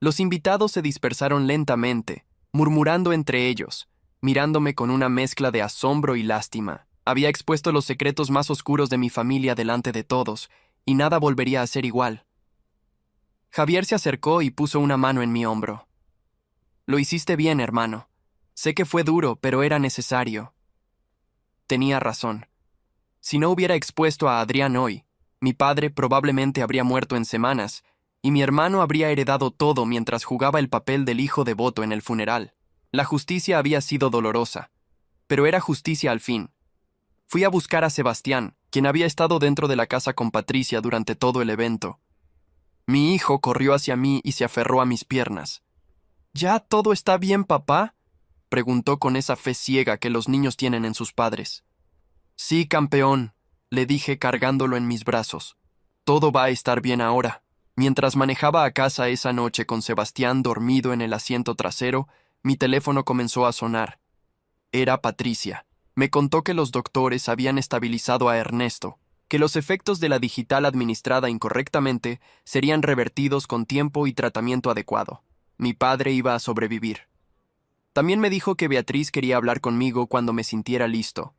Los invitados se dispersaron lentamente, murmurando entre ellos, mirándome con una mezcla de asombro y lástima. Había expuesto los secretos más oscuros de mi familia delante de todos, y nada volvería a ser igual. Javier se acercó y puso una mano en mi hombro. «Lo hiciste bien, hermano. Sé que fue duro, pero era necesario». Tenía razón. Si no hubiera expuesto a Adrián hoy, mi padre probablemente habría muerto en semanas, y mi hermano habría heredado todo mientras jugaba el papel del hijo devoto en el funeral. La justicia había sido dolorosa, pero era justicia al fin. Fui a buscar a Sebastián, quien había estado dentro de la casa con Patricia durante todo el evento. Mi hijo corrió hacia mí y se aferró a mis piernas. «¿Ya todo está bien, papá?», preguntó con esa fe ciega que los niños tienen en sus padres. «Sí, campeón», le dije cargándolo en mis brazos. «Todo va a estar bien ahora». Mientras manejaba a casa esa noche con Sebastián dormido en el asiento trasero, mi teléfono comenzó a sonar. Era Patricia. Me contó que los doctores habían estabilizado a Ernesto, que los efectos de la digital administrada incorrectamente serían revertidos con tiempo y tratamiento adecuado. Mi padre iba a sobrevivir. También me dijo que Beatriz quería hablar conmigo cuando me sintiera listo,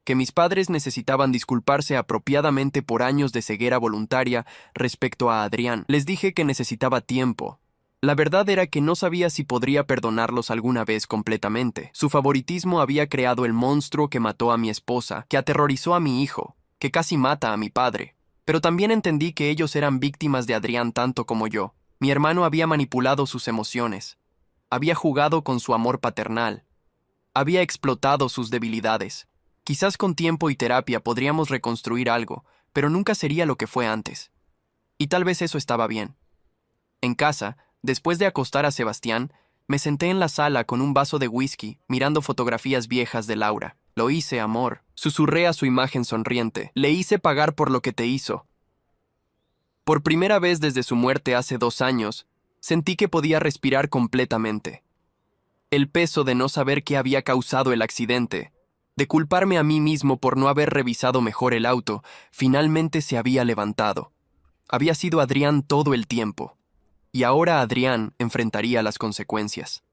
que mis padres necesitaban disculparse apropiadamente por años de ceguera voluntaria respecto a Adrián. Les dije que necesitaba tiempo. La verdad era que no sabía si podría perdonarlos alguna vez completamente. Su favoritismo había creado el monstruo que mató a mi esposa, que aterrorizó a mi hijo, que casi mata a mi padre. Pero también entendí que ellos eran víctimas de Adrián tanto como yo. Mi hermano había manipulado sus emociones. Había jugado con su amor paternal. Había explotado sus debilidades. Quizás con tiempo y terapia podríamos reconstruir algo, pero nunca sería lo que fue antes. Y tal vez eso estaba bien. En casa, después de acostar a Sebastián, me senté en la sala con un vaso de whisky, mirando fotografías viejas de Laura. «Lo hice, amor», susurré a su imagen sonriente. «Le hice pagar por lo que te hizo». Por primera vez desde su muerte hace 2 años, sentí que podía respirar completamente. El peso de no saber qué había causado el accidente, de culparme a mí mismo por no haber revisado mejor el auto, finalmente se había levantado. Había sido Adrián todo el tiempo, y ahora Adrián enfrentaría las consecuencias.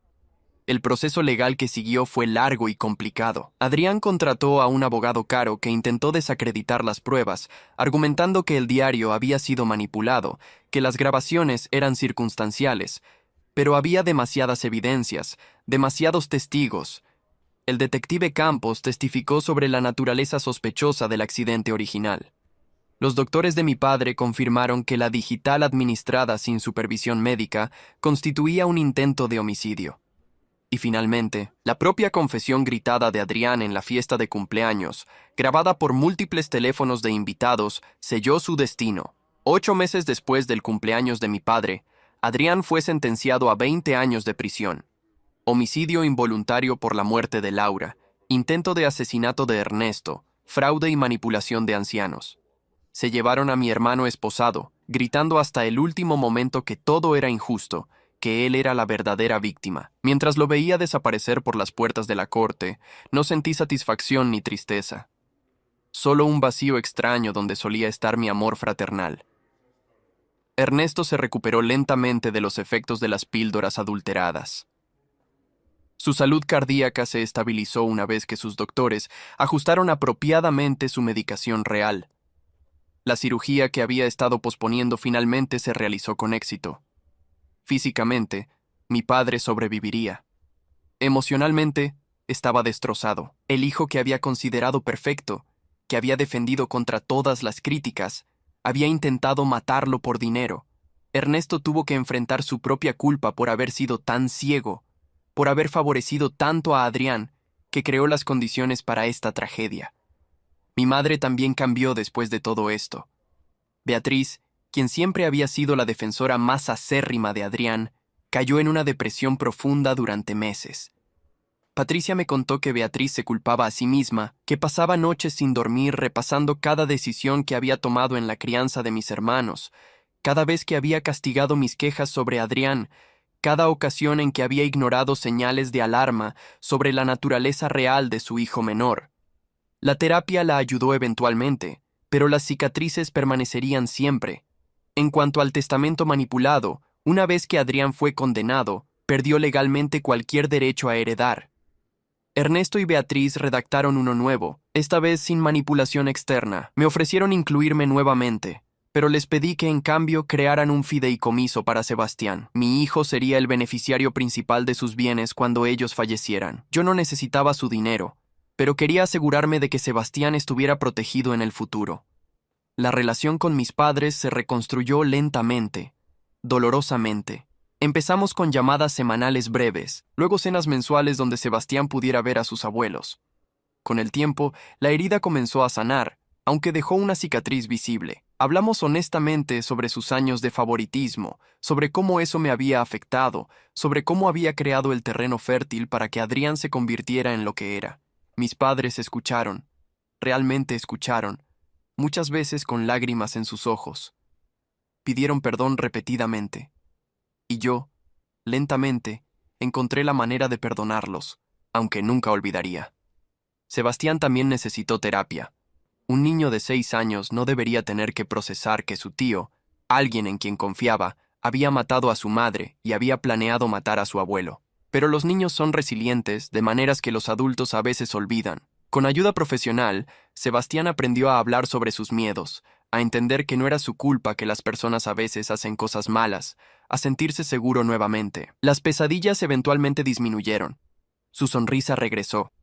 El proceso legal que siguió fue largo y complicado. Adrián contrató a un abogado caro que intentó desacreditar las pruebas, argumentando que el diario había sido manipulado, que las grabaciones eran circunstanciales, Pero había demasiadas evidencias, demasiados testigos. El detective Campos testificó sobre la naturaleza sospechosa del accidente original. Los doctores de mi padre confirmaron que la digital administrada sin supervisión médica constituía un intento de homicidio. Y finalmente, la propia confesión gritada de Adrián en la fiesta de cumpleaños, grabada por múltiples teléfonos de invitados, selló su destino. 8 meses después del cumpleaños de mi padre, Adrián fue sentenciado a 20 años de prisión. Homicidio involuntario por la muerte de Laura, intento de asesinato de Ernesto, fraude y manipulación de ancianos. Se llevaron a mi hermano esposado, gritando hasta el último momento que todo era injusto, que él era la verdadera víctima. Mientras lo veía desaparecer por las puertas de la corte, no sentí satisfacción ni tristeza. Solo un vacío extraño donde solía estar mi amor fraternal. Ernesto se recuperó lentamente de los efectos de las píldoras adulteradas. Su salud cardíaca se estabilizó una vez que sus doctores ajustaron apropiadamente su medicación real. La cirugía que había estado posponiendo finalmente se realizó con éxito. Físicamente, mi padre sobreviviría. Emocionalmente, estaba destrozado. El hijo que había considerado perfecto, que había defendido contra todas las críticas, había intentado matarlo por dinero. Ernesto tuvo que enfrentar su propia culpa por haber sido tan ciego, por haber favorecido tanto a Adrián, que creó las condiciones para esta tragedia. Mi madre también cambió después de todo esto. Beatriz, quien siempre había sido la defensora más acérrima de Adrián, cayó en una depresión profunda durante meses. Patricia me contó que Beatriz se culpaba a sí misma, que pasaba noches sin dormir repasando cada decisión que había tomado en la crianza de mis hermanos, cada vez que había castigado mis quejas sobre Adrián, cada ocasión en que había ignorado señales de alarma sobre la naturaleza real de su hijo menor. La terapia la ayudó eventualmente, pero las cicatrices permanecerían siempre. En cuanto al testamento manipulado, una vez que Adrián fue condenado, perdió legalmente cualquier derecho a heredar. Ernesto y Beatriz redactaron uno nuevo, esta vez sin manipulación externa. Me ofrecieron incluirme nuevamente, pero les pedí que en cambio crearan un fideicomiso para Sebastián. Mi hijo sería el beneficiario principal de sus bienes cuando ellos fallecieran. Yo no necesitaba su dinero, pero quería asegurarme de que Sebastián estuviera protegido en el futuro. La relación con mis padres se reconstruyó lentamente, dolorosamente. Empezamos con llamadas semanales breves, luego cenas mensuales donde Sebastián pudiera ver a sus abuelos. Con el tiempo, la herida comenzó a sanar, aunque dejó una cicatriz visible. Hablamos honestamente sobre sus años de favoritismo, sobre cómo eso me había afectado, sobre cómo había creado el terreno fértil para que Adrián se convirtiera en lo que era. Mis padres escucharon, realmente escucharon, muchas veces con lágrimas en sus ojos. Pidieron perdón repetidamente. Y yo, lentamente, encontré la manera de perdonarlos, aunque nunca olvidaría. Sebastián también necesitó terapia. Un niño de 6 años no debería tener que procesar que su tío, alguien en quien confiaba, había matado a su madre y había planeado matar a su abuelo. Pero los niños son resilientes de maneras que los adultos a veces olvidan. Con ayuda profesional, Sebastián aprendió a hablar sobre sus miedos, a entender que no era su culpa que las personas a veces hacen cosas malas, a sentirse seguro nuevamente. Las pesadillas eventualmente disminuyeron. Su sonrisa regresó.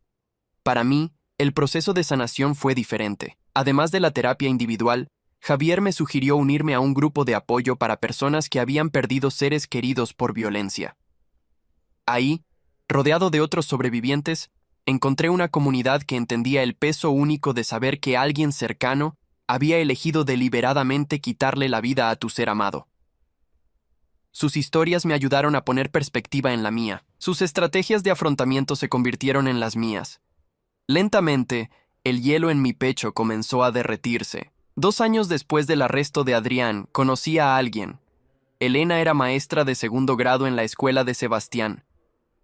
Para mí, el proceso de sanación fue diferente. Además de la terapia individual, Javier me sugirió unirme a un grupo de apoyo para personas que habían perdido seres queridos por violencia. Ahí, rodeado de otros sobrevivientes, encontré una comunidad que entendía el peso único de saber que alguien cercano había elegido deliberadamente quitarle la vida a tu ser amado. Sus historias me ayudaron a poner perspectiva en la mía. Sus estrategias de afrontamiento se convirtieron en las mías. Lentamente, el hielo en mi pecho comenzó a derretirse. 2 años después del arresto de Adrián, conocí a alguien. Elena era maestra de 2º grado en la escuela de Sebastián.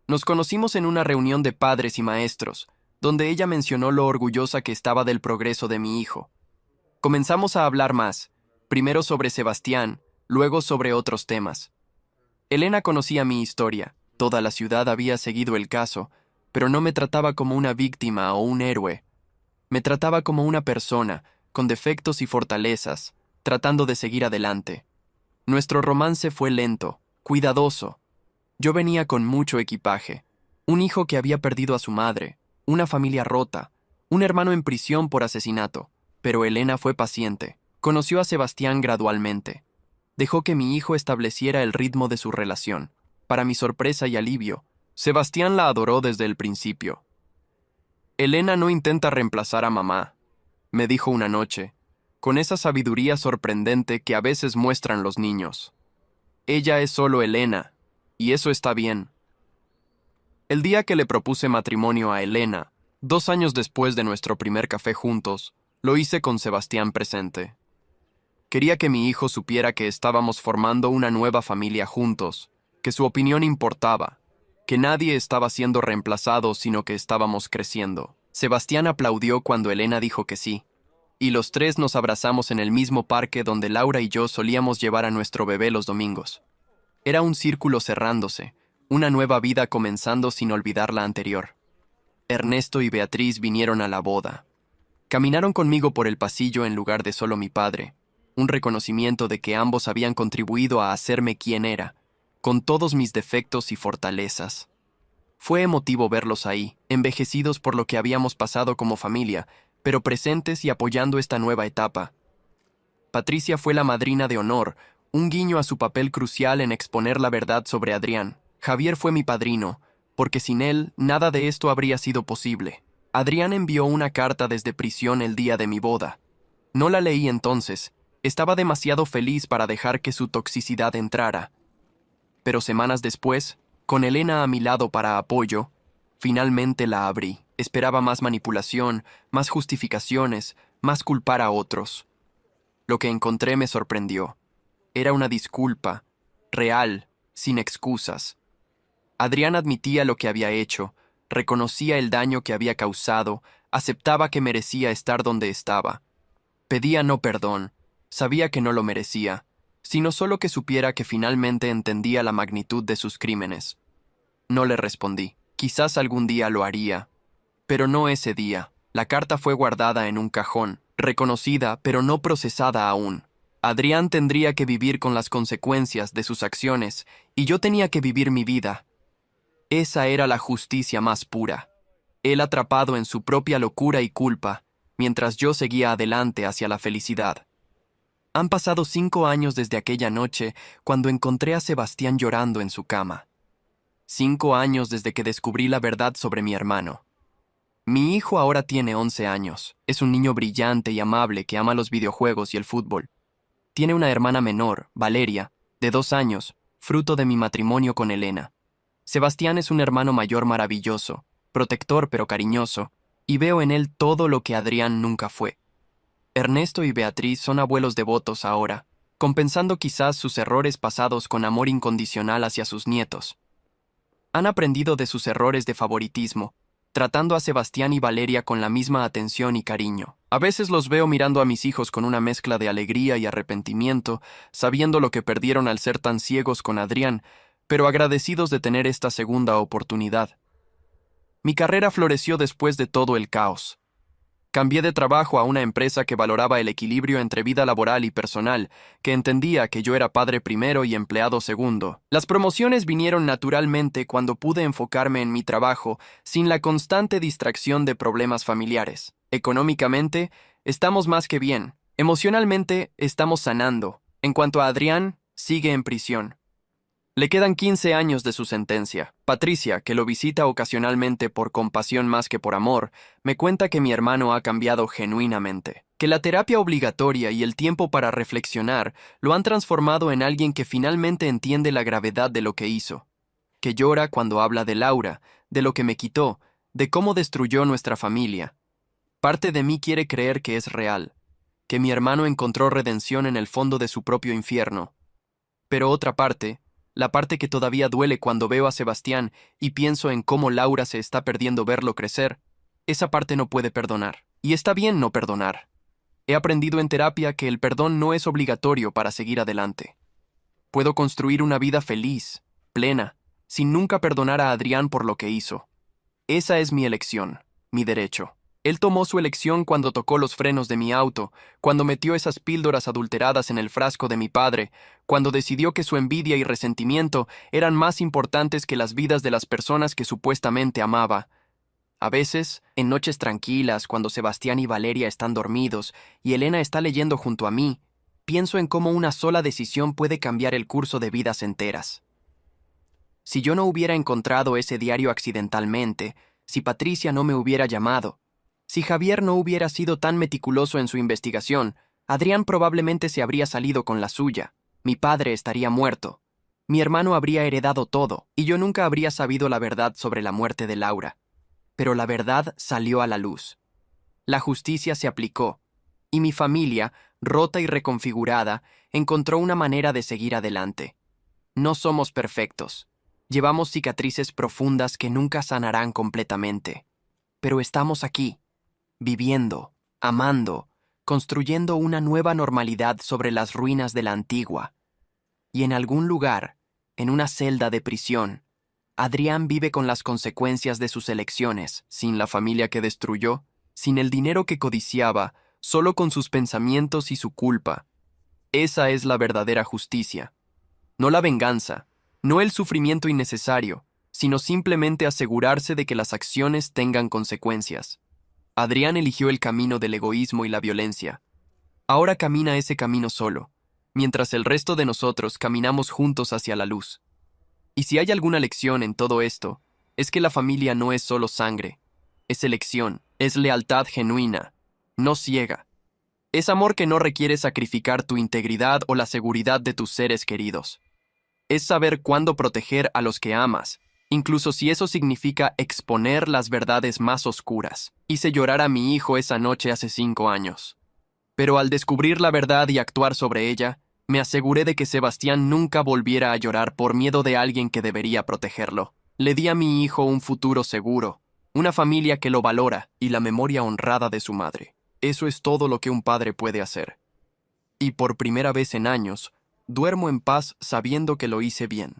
Nos conocimos en una reunión de padres y maestros, donde ella mencionó lo orgullosa que estaba del progreso de mi hijo. Comenzamos a hablar más, primero sobre Sebastián, luego sobre otros temas. Elena conocía mi historia, toda la ciudad había seguido el caso, pero no me trataba como una víctima o un héroe. Me trataba como una persona, con defectos y fortalezas, tratando de seguir adelante. Nuestro romance fue lento, cuidadoso. Yo venía con mucho equipaje, un hijo que había perdido a su madre, una familia rota, un hermano en prisión por asesinato, pero Elena fue paciente, conoció a Sebastián gradualmente. Dejó que mi hijo estableciera el ritmo de su relación. Para mi sorpresa y alivio, Sebastián la adoró desde el principio. Elena no intenta reemplazar a mamá, me dijo una noche, con esa sabiduría sorprendente que a veces muestran los niños. Ella es solo Elena, y eso está bien. El día que le propuse matrimonio a Elena, 2 años después de nuestro primer café juntos, lo hice con Sebastián presente. Quería que mi hijo supiera que estábamos formando una nueva familia juntos, que su opinión importaba, que nadie estaba siendo reemplazado sino que estábamos creciendo. Sebastián aplaudió cuando Elena dijo que sí, y los tres nos abrazamos en el mismo parque donde Laura y yo solíamos llevar a nuestro bebé los domingos. Era un círculo cerrándose, una nueva vida comenzando sin olvidar la anterior. Ernesto y Beatriz vinieron a la boda. Caminaron conmigo por el pasillo en lugar de solo mi padre, un reconocimiento de que ambos habían contribuido a hacerme quien era, con todos mis defectos y fortalezas. Fue emotivo verlos ahí, envejecidos por lo que habíamos pasado como familia, pero presentes y apoyando esta nueva etapa. Patricia fue la madrina de honor, un guiño a su papel crucial en exponer la verdad sobre Adrián. Javier fue mi padrino, porque sin él nada de esto habría sido posible. Adrián envió una carta desde prisión el día de mi boda. No la leí entonces, estaba demasiado feliz para dejar que su toxicidad entrara. Pero semanas después, con Elena a mi lado para apoyo, finalmente la abrí. Esperaba más manipulación, más justificaciones, más culpar a otros. Lo que encontré me sorprendió. Era una disculpa, real, sin excusas. Adrián admitía lo que había hecho, reconocía el daño que había causado, aceptaba que merecía estar donde estaba. Pedía no perdón, sabía que no lo merecía, sino solo que supiera que finalmente entendía la magnitud de sus crímenes. No le respondí. Quizás algún día lo haría, pero no ese día. La carta fue guardada en un cajón, reconocida pero no procesada aún. Adrián tendría que vivir con las consecuencias de sus acciones y yo tenía que vivir mi vida. Esa era la justicia más pura. Él atrapado en su propia locura y culpa, mientras yo seguía adelante hacia la felicidad. Han pasado 5 años desde aquella noche cuando encontré a Sebastián llorando en su cama. 5 años desde que descubrí la verdad sobre mi hermano. Mi hijo ahora tiene 11 años. Es un niño brillante y amable que ama los videojuegos y el fútbol. Tiene una hermana menor, Valeria, de 2 años, fruto de mi matrimonio con Elena. Sebastián es un hermano mayor maravilloso, protector pero cariñoso, y veo en él todo lo que Adrián nunca fue. Ernesto y Beatriz son abuelos devotos ahora, compensando quizás sus errores pasados con amor incondicional hacia sus nietos. Han aprendido de sus errores de favoritismo, tratando a Sebastián y Valeria con la misma atención y cariño. A veces los veo mirando a mis hijos con una mezcla de alegría y arrepentimiento, sabiendo lo que perdieron al ser tan ciegos con Adrián, pero agradecidos de tener esta segunda oportunidad. Mi carrera floreció después de todo el caos. Cambié de trabajo a una empresa que valoraba el equilibrio entre vida laboral y personal, que entendía que yo era padre primero y empleado segundo. Las promociones vinieron naturalmente cuando pude enfocarme en mi trabajo sin la constante distracción de problemas familiares. Económicamente, estamos más que bien. Emocionalmente, estamos sanando. En cuanto a Adrián, sigue en prisión. Le quedan 15 años de su sentencia. Patricia, que lo visita ocasionalmente por compasión más que por amor, me cuenta que mi hermano ha cambiado genuinamente, que la terapia obligatoria y el tiempo para reflexionar lo han transformado en alguien que finalmente entiende la gravedad de lo que hizo, que llora cuando habla de Laura, de lo que me quitó, de cómo destruyó nuestra familia. Parte de mí quiere creer que es real, que mi hermano encontró redención en el fondo de su propio infierno. Pero otra parte, la parte que todavía duele cuando veo a Sebastián y pienso en cómo Laura se está perdiendo verlo crecer, esa parte no puede perdonar. Y está bien no perdonar. He aprendido en terapia que el perdón no es obligatorio para seguir adelante. Puedo construir una vida feliz, plena, sin nunca perdonar a Adrián por lo que hizo. Esa es mi elección, mi derecho. Él tomó su elección cuando tocó los frenos de mi auto, cuando metió esas píldoras adulteradas en el frasco de mi padre, cuando decidió que su envidia y resentimiento eran más importantes que las vidas de las personas que supuestamente amaba. A veces, en noches tranquilas, cuando Sebastián y Valeria están dormidos y Elena está leyendo junto a mí, pienso en cómo una sola decisión puede cambiar el curso de vidas enteras. Si yo no hubiera encontrado ese diario accidentalmente, si Patricia no me hubiera llamado, si Javier no hubiera sido tan meticuloso en su investigación, Adrián probablemente se habría salido con la suya, mi padre estaría muerto, mi hermano habría heredado todo, y yo nunca habría sabido la verdad sobre la muerte de Laura. Pero la verdad salió a la luz. La justicia se aplicó, y mi familia, rota y reconfigurada, encontró una manera de seguir adelante. No somos perfectos. Llevamos cicatrices profundas que nunca sanarán completamente. Pero estamos aquí, viviendo, amando, construyendo una nueva normalidad sobre las ruinas de la antigua. Y en algún lugar, en una celda de prisión, Adrián vive con las consecuencias de sus elecciones, sin la familia que destruyó, sin el dinero que codiciaba, solo con sus pensamientos y su culpa. Esa es la verdadera justicia. No la venganza, no el sufrimiento innecesario, sino simplemente asegurarse de que las acciones tengan consecuencias. Adrián eligió el camino del egoísmo y la violencia. Ahora camina ese camino solo, mientras el resto de nosotros caminamos juntos hacia la luz. Y si hay alguna lección en todo esto, es que la familia no es solo sangre, es elección, es lealtad genuina, no ciega. Es amor que no requiere sacrificar tu integridad o la seguridad de tus seres queridos. Es saber cuándo proteger a los que amas, incluso si eso significa exponer las verdades más oscuras. Hice llorar a mi hijo esa noche hace 5 años. Pero al descubrir la verdad y actuar sobre ella, me aseguré de que Sebastián nunca volviera a llorar por miedo de alguien que debería protegerlo. Le di a mi hijo un futuro seguro, una familia que lo valora y la memoria honrada de su madre. Eso es todo lo que un padre puede hacer. Y por primera vez en años, duermo en paz sabiendo que lo hice bien.